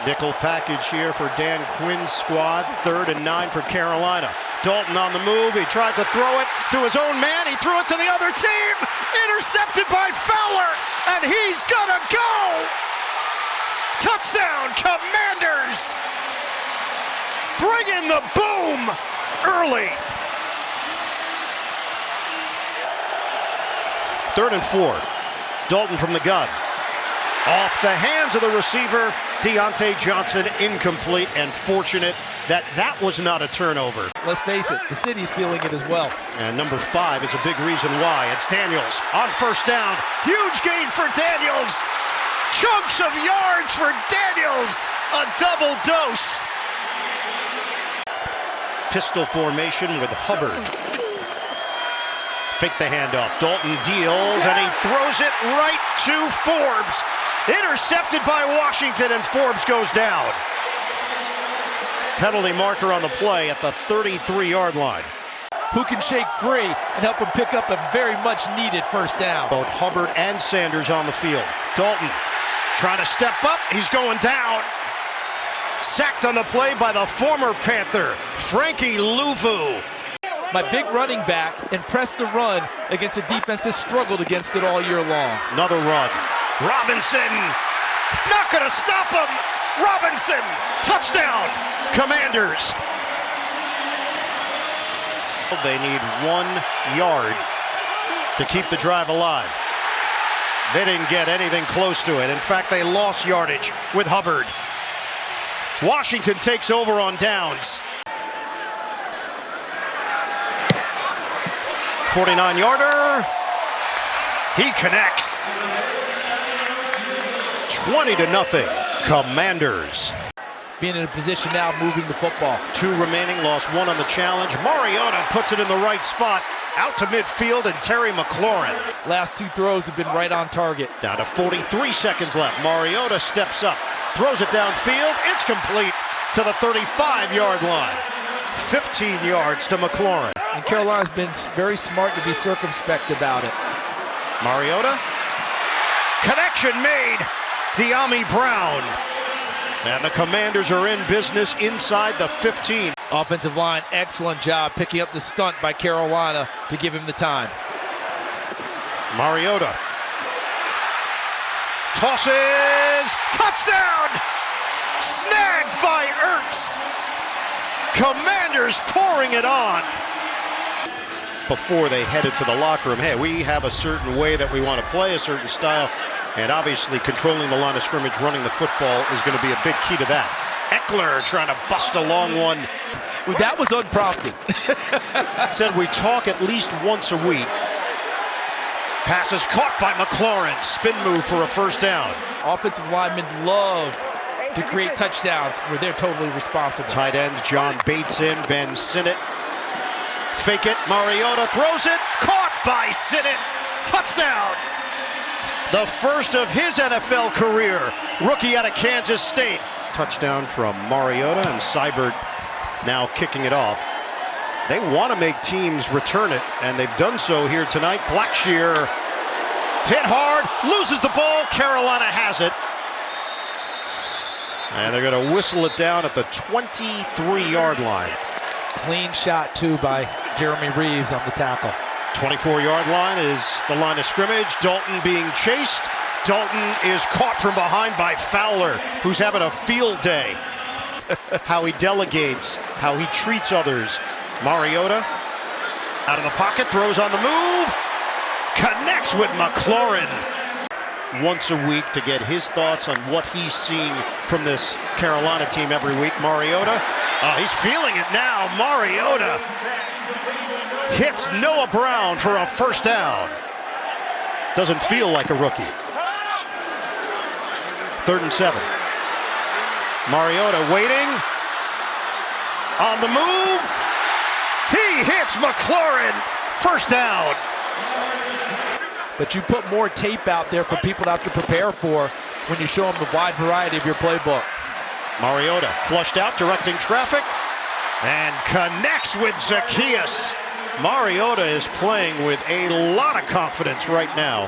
Nickel package here for Dan Quinn's squad. 3rd and 9 for Carolina. Dalton on the move. He tried to throw it to his own man. He threw it to the other team. Intercepted by Fowler. And he's gonna go. Touchdown, Commanders. Bring in the boom early. 3rd and 4. Dalton from the gun. Off the hands of the receiver, Deontay Johnson, incomplete, and fortunate that that was not a turnover. Let's face it, the city's feeling it as well. And number 5 is a big reason why. It's Daniels on 1st down. Huge gain for Daniels. Chunks of yards for Daniels. A double dose. Pistol formation with Hubbard. Fake the handoff. Dalton deals, and he throws it right to Forbes. Intercepted by Washington, and Forbes goes down. Penalty marker on the play at the 33-yard line. Who can shake free and help him pick up a very much needed 1st down? Both Hubbard and Sanders on the field. Dalton trying to step up. He's going down. Sacked on the play by the former Panther, Frankie Luvu. My big running back impressed the run against a defense that struggled against it all year long. Another run. Robinson, not going to stop him. Robinson, touchdown, Commanders. They need 1 yard to keep the drive alive. They didn't get anything close to it. In fact, they lost yardage with Hubbard. Washington takes over on downs. 49-yarder. He connects. 20-0. Commanders. Being in a position now, moving the football. 2 remaining, lost 1 on the challenge. Mariota puts it in the right spot. Out to midfield, and Terry McLaurin. Last 2 throws have been right on target. Down to 43 seconds left. Mariota steps up, throws it downfield. It's complete to the 35-yard line. 15 yards to McLaurin. And Carolina's been very smart to be circumspect about it. Mariota. Connection made. De'Ami Brown. And the Commanders are in business inside the 15. Offensive line, excellent job picking up the stunt by Carolina to give him the time. Mariota. Tosses. Touchdown. Snagged by Ertz. Commanders pouring it on. Before they headed to the locker room, hey, we have a certain way that we want to play, a certain style, and obviously controlling the line of scrimmage, running the football is going to be a big key to that. Eckler trying to bust a long one. Well, that was unprompted. Said we talk at least once a week. Pass is caught by McLaurin. Spin move for a 1st down. Offensive linemen love to create touchdowns where they're totally responsible. Tight ends, John Bates in, Ben Sinnott. Fake it, Mariota throws it, caught by Sinnott. Touchdown. The first of his NFL career. Rookie out of Kansas State. Touchdown from Mariota, and Seibert now kicking it off. They want to make teams return it, and they've done so here tonight. Blackshear hit hard, loses the ball. Carolina has it. And they're going to whistle it down at the 23-yard line. Clean shot, too, by Jeremy Reeves on the tackle. 24-yard line is the line of scrimmage. Dalton being chased. Dalton is caught from behind by Fowler, who's having a field day. How he delegates, how he treats others. Mariota out of the pocket, throws on the move. Connects with McLaurin. Once a week to get his thoughts on what he's seeing from this Carolina team every week. Mariota, he's feeling it now. Mariota hits Noah Brown for a 1st down. Doesn't feel like a rookie. 3rd and 7. Mariota waiting. On the move. He hits McLaurin. 1st down. But you put more tape out there for people to have to prepare for when you show them the wide variety of your playbook. Mariota flushed out, directing traffic, and connects with Zacchaeus. Mariota is playing with a lot of confidence right now.